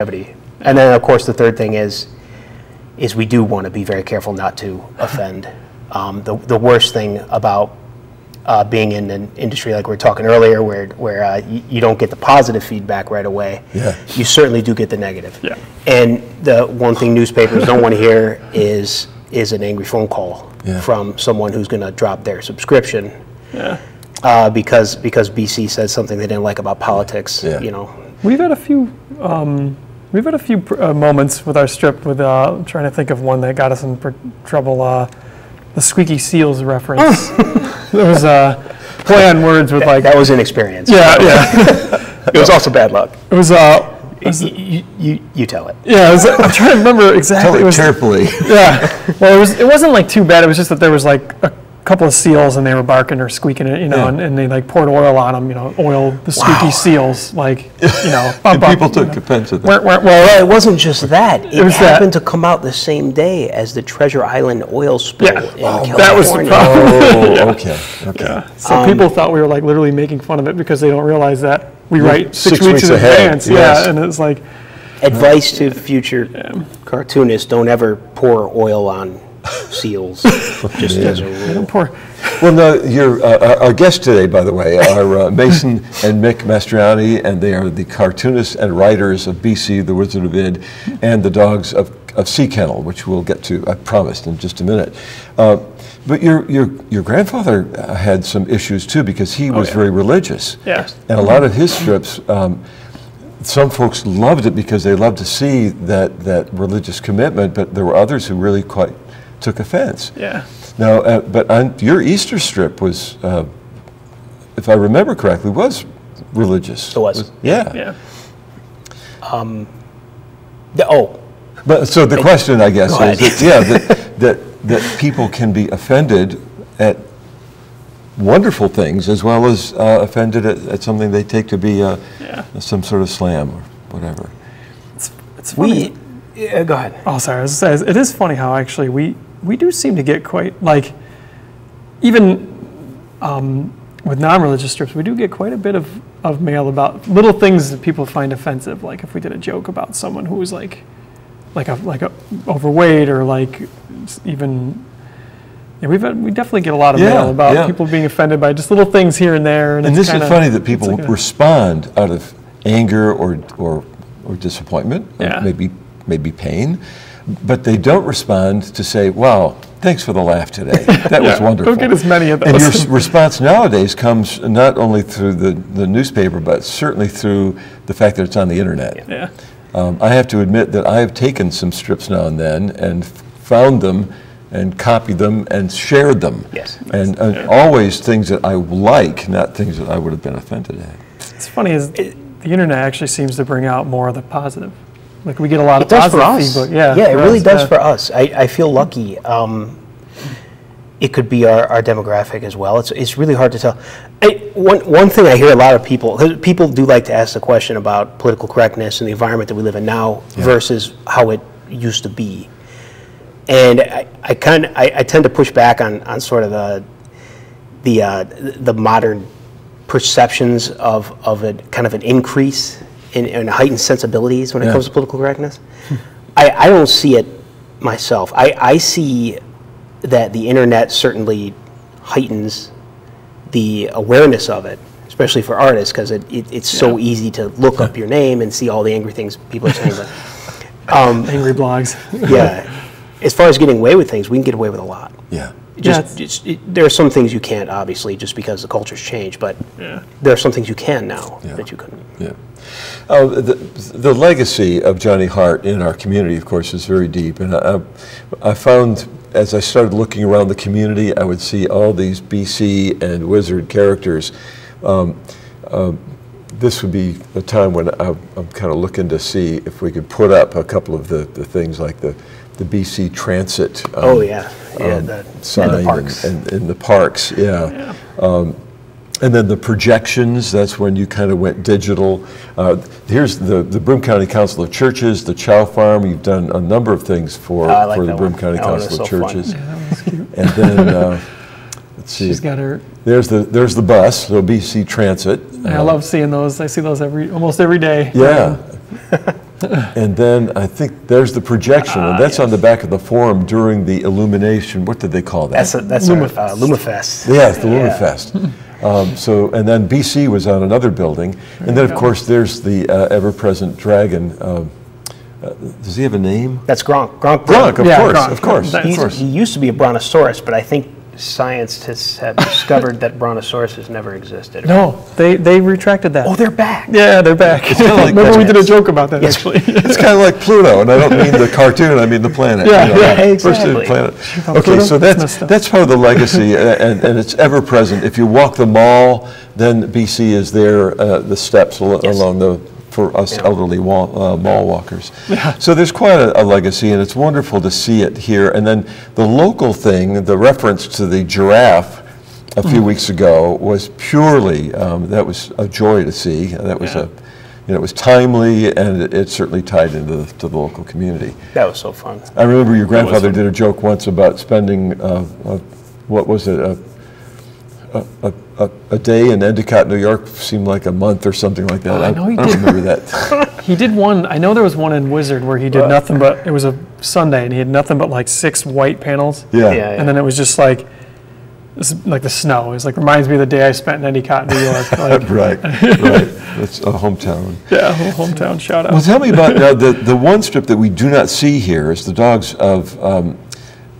longevity. And then, of course, the third thing is we do want to be very careful not to offend. The worst thing about being in an industry like we were talking earlier, where you don't get the positive feedback right away, you certainly do get the negative. Yeah. And the one thing newspapers don't want to hear is an angry phone call from someone who's going to drop their subscription because BC says something they didn't like about politics. You know, we've had a few. We've had a few moments with our strip with I'm trying to think of one that got us in trouble. The Squeaky Seals reference. There was a play on words with like... That was inexperience. Yeah. It was also bad luck. It was... You tell it. Yeah, I'm trying to remember exactly. Tell it carefully. Yeah. Well, it wasn't like too bad. It was just that there was like a couple of seals and they were barking or squeaking, you know, and they like poured oil on them, you know, oil the squeaky seals, like, you know. And people took offense at that. Well, it wasn't just that. It happened to come out the same day as the Treasure Island oil spill in California. That was the problem. Okay. Yeah. So people thought we were like literally making fun of it because they don't realize that we write 6 weeks in advance. Yes. Yeah, and it's like. Advice to future cartoonists: don't ever pour oil on seals, just as a rule. Well, no, our guests today, by the way, are Mason and Mick Mastroianni, and they are the cartoonists and writers of BC, The Wizard of Id, and the Dogs of Sea Kennel, which we'll get to, I promised, in just a minute. But your grandfather had some issues too, because he was very religious. Yes. And a lot of his strips, some folks loved it because they loved to see that religious commitment, but there were others who really quite took offense. Yeah. Now, but your Easter strip was, if I remember correctly, was religious. It was. Yeah. But so the question, I guess, is that people can be offended at wonderful things as well as offended at something they take to be some sort of slam or whatever. It's funny. Go ahead. Oh, sorry. I was going to say, it is funny how actually we do seem to get quite, like, even with non-religious strips, we do get quite a bit of mail about little things that people find offensive. Like if we did a joke about someone who was like a overweight or like even, we definitely get a lot of mail about people being offended by just little things here and there. And this is funny that people respond out of anger or disappointment, or maybe pain. But they don't respond to say, wow, thanks for the laugh today. That was wonderful. Don't get as many of those. And your response nowadays comes not only through the newspaper, but certainly through the fact that it's on the internet. Yeah. I have to admit that I have taken some strips now and then and found them and copied them and shared them. Yes. And always things that I like, not things that I would have been offended at. It's funny, the internet actually seems to bring out more of the positive. Like we get a lot of positive feedback. Yeah, it really does for us. I feel lucky. It could be our demographic as well. It's really hard to tell. One thing I hear a lot of people do like to ask the question about political correctness and the environment that we live in now versus how it used to be. And I tend to push back on sort of the modern perceptions of a kind of an increase in heightened sensibilities when it comes to political correctness. I don't see it myself. I see that the internet certainly heightens the awareness of it, especially for artists, because it's so easy to look up your name and see all the angry things people are saying. But, angry blogs. As far as getting away with things, we can get away with a lot. Yeah. There are some things you can't, obviously, just because the culture's changed, but there are some things you can now that you couldn't. Yeah. The legacy of Johnny Hart in our community, of course, is very deep. And I found, as I started looking around the community, I would see all these BC and Wizard characters. This would be a time when I'm kind of looking to see if we could put up a couple of the things like the BC Transit sign and the parks. And in the parks, and then the projections, that's when you kind of went digital. Here's the Broome County Council of Churches, the Chow Farm. You've done a number of things for the Broome County Council of Churches. Yeah, that was cute. And then, let's see. She's got her. There's the bus, so BC Transit. I love seeing those. I see those almost every day. Yeah. And then I think there's the projection, and that's on the back of the Forum during the illumination. What did they call that? That's Lumafest. Yes, the Lumafest. So, and then BC was on another building, and then of course there's the ever-present dragon. Does he have a name? That's Gronk. Gronk, of course. He used to be a brontosaurus, but I think scientists have discovered that brontosauruses never existed. No, they retracted that. Oh, they're back. Yeah, they're back. Remember we did a joke about that, actually. It's kind of like Pluto, and I don't mean the cartoon, I mean the planet. Exactly. Planet. Okay, so that's part of the legacy, and it's ever present. If you walk the mall, then BC is there, the steps along for us elderly mall walkers. So there's quite a legacy, and it's wonderful to see it here. And then the local thing, the reference to the giraffe a few weeks ago was purely, that was a joy to see. That was it was timely, and it certainly tied into the local community. That was so fun. I remember your grandfather did a joke once about spending, what was it, a day in Endicott, New York seemed like a month or something like that. I know he I did. don't remember that. He did one, I know there was one in Wizard where he did nothing but, it was a Sunday, and he had nothing but like 6 white panels. Yeah. And then it was just like the snow. It was like, reminds me of the day I spent in Endicott, New York. Like, right. That's a hometown. Yeah, a little hometown shout out. Well, tell me about the one strip that we do not see here is the Dogs of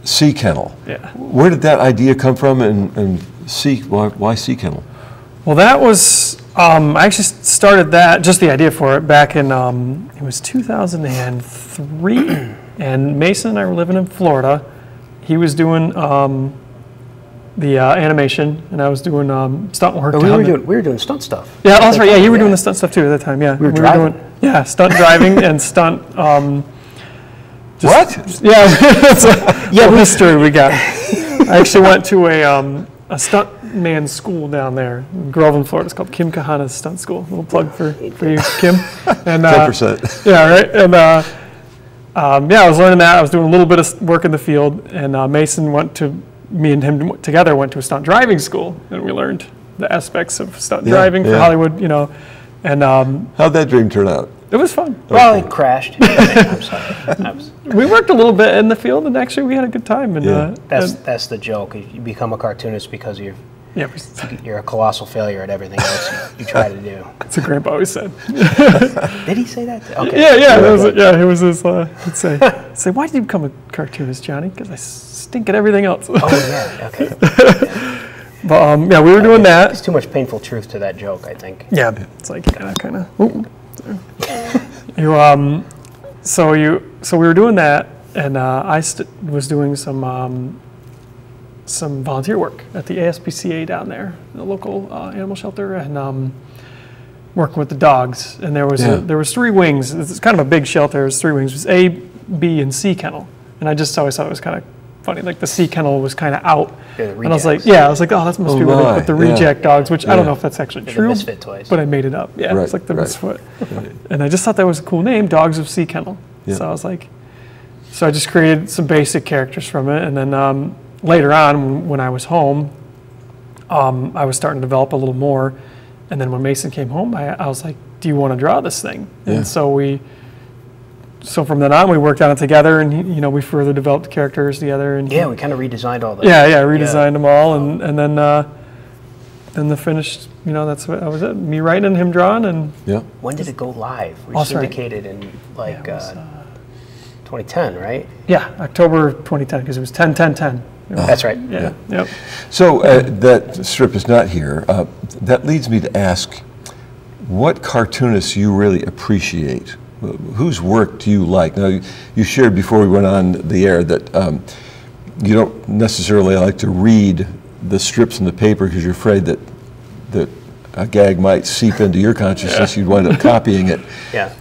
Sea Kennel. Yeah. Where did that idea come from, and why Sea Kennel? Well, that was, I actually started that, just the idea for it, back in, it was 2003, and Mason and I were living in Florida. He was doing the animation, and I was doing stunt work. We were doing stunt stuff. Yeah, that's right. Yeah, you were doing the stunt stuff too at that time. Yeah, we were driving. Doing stunt driving and stunt. What? Yeah, history we got. I actually went to a stuntman school down there in Groveland, Florida. It's called Kim Kahana's Stunt School. A little plug for you, Kim. And 10%. Yeah, right. And I was learning that. I was doing a little bit of work in the field, and Mason me and him together went to a stunt driving school, and we learned the aspects of stunt driving for Hollywood, And how'd that dream turn out? It was fun. Well, it crashed. I'm sorry. We worked a little bit in the field, and actually we had a good time. And that's the joke. You become a cartoonist because you're a colossal failure at everything else you try to do. That's what Grandpa always said. Did he say that? Okay. Yeah. It was his. He'd say, "Why did you become a cartoonist, Johnny?" Because I stink at everything else. Oh yeah. Okay. But we were doing that. There's too much painful truth to that joke, I think. Yeah, it's like kind of. So we were doing that, and I was doing some volunteer work at the ASPCA down there, the local animal shelter, and working with the dogs. And there was 3 wings. It's kind of a big shelter. There's 3 wings. It was A, B, and C kennel. And I just always thought it was kind of funny. Like the C kennel was kind of out, and I was like, oh, that must be where they put the reject dogs, which I don't know if that's actually true. The misfit toys. But I made it up. Yeah, it's like the misfit. And I just thought that was a cool name, Dogs of Sea Kennel. Yeah. So I was like, I just created some basic characters from it, and then later on when I was home, I was starting to develop a little more, and then when Mason came home, I was like, do you want to draw this thing? Yeah. And so from then on, we worked on it together, and we further developed the characters together. And we kind of redesigned all the. Redesigned them all, and then the finished. That was it. Me writing and him drawing, and. Yeah. When did it go live? We syndicated in 2010, right? Yeah, October 2010, because it was 10-10-10. That's right. Yeah. Yep. So that strip is not here. That leads me to ask, what cartoonists you really appreciate? Whose work do you like? Now, you shared before we went on the air that you don't necessarily like to read the strips in the paper because you're afraid that a gag might seep into your consciousness. You'd wind up copying it. Yeah.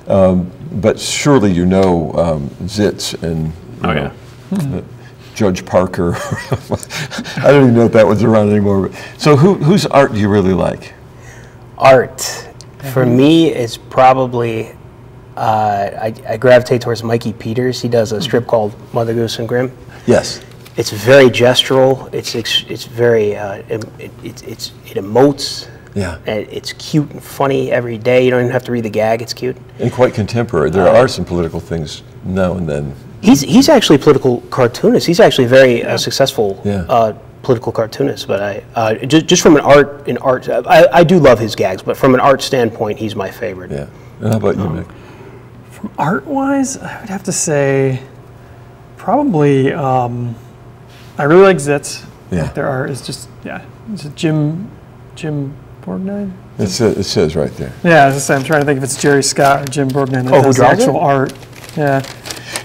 But surely Zitz and Judge Parker. I don't even know if that one's around anymore. So whose art do you really like? Art, for me, is probably. I gravitate towards Mikey Peters. He does a strip called Mother Goose and Grimm. Yes. It's very gestural. It's very it emotes. Yeah. And it's cute and funny every day. You don't even have to read the gag. It's cute. And quite contemporary. There are some political things now and then. He's actually a political cartoonist. He's actually a very successful political cartoonist. But just from an art, I do love his gags. But from an art standpoint, he's my favorite. Yeah. And how about you, Mick? From art-wise, I would have to say probably I really like Zitz. Yeah. There are is just Is it Jim Borgnine? It says right there. Yeah, as I say, I'm trying to think if it's Jerry Scott or Jim Borgnine that who does the draws actual it? art. Yeah.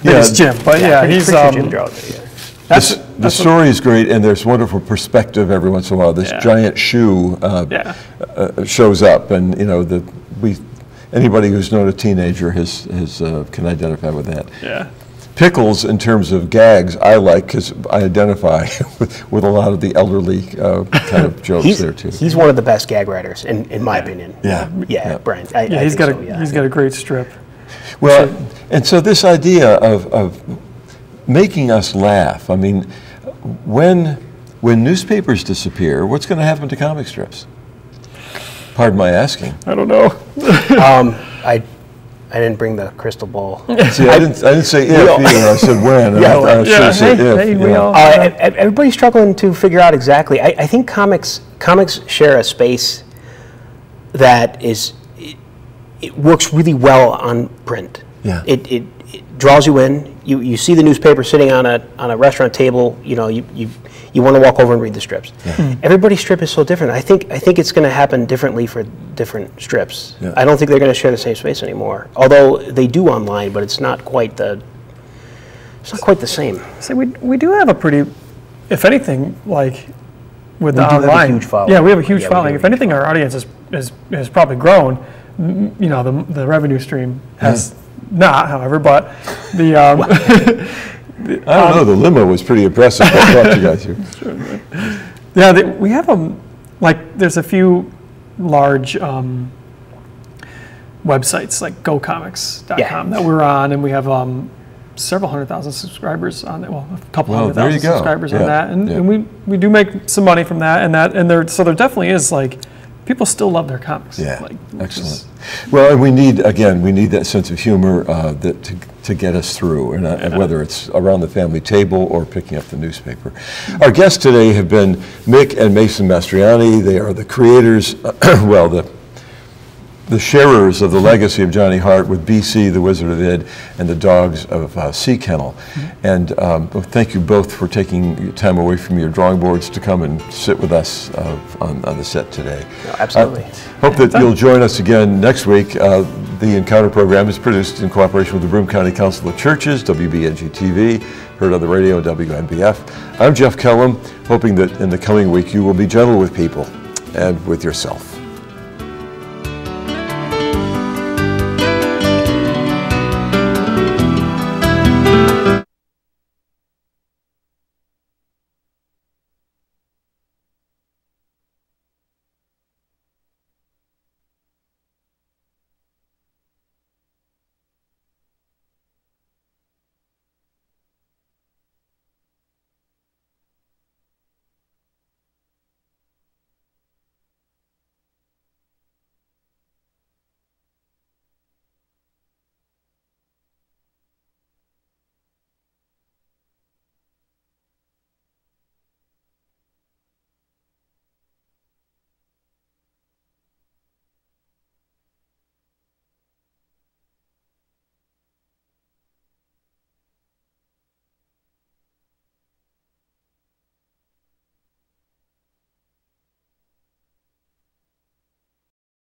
Yeah, It's Jim, but he's pretty sure Jim draws it, The story is great, and there's wonderful perspective every once in a while. This giant shoe shows up, and anybody who's known a teenager can identify with that. Yeah. Pickles, in terms of gags, I like because I identify with a lot of the elderly kind of jokes there too. He's one of the best gag writers, in my opinion. Yeah. Brian. He's got a great strip. Well, and so this idea of making us laugh. I mean, when newspapers disappear, what's going to happen to comic strips? Pardon my asking. I don't know. I didn't bring the crystal ball. See, I didn't say if either. I said when. I should have said if. Everybody's struggling to figure out exactly. I think comics share a space that it works really well on print. Yeah. It draws you in. You see the newspaper sitting on a restaurant table. You want to walk over and read the strips. Yeah. Everybody's strip is so different. I think it's going to happen differently for different strips. Yeah. I don't think they're going to share the same space anymore. Although they do online, but it's not quite the same. So we do have a pretty, if anything, like with the We do have a online. huge following. Yeah, we have a huge Yeah, we following. have If a huge anything, our audience has probably grown. The revenue stream has not, however, but the. I don't know. The limo was pretty impressive. I brought you guys here. Yeah, we have there's a few large websites like GoComics.com that we're on, and we have several 100,000 subscribers on it. Well, a couple Well, 100,000 there you go. subscribers on Yeah, that, and, yeah. and we do make some money from that, and there definitely is people still love their comics. Yeah, which excellent. is- Well, and we need that sense of humor to get us through, and whether it's around the family table or picking up the newspaper. Our guests today have been Mick and Mason Mastroianni. They are the creators, the sharers of the legacy of Johnny Hart with BC, the Wizard of Id, and the Dogs of Sea Kennel. And thank you both for taking time away from your drawing boards to come and sit with us on the set today. No, absolutely. Hope that you'll join us again next week. The Encounter program is produced in cooperation with the Broome County Council of Churches, WBNG-TV, heard on the radio, WNBF. I'm Jeff Kellam, hoping that in the coming week you will be gentle with people and with yourself.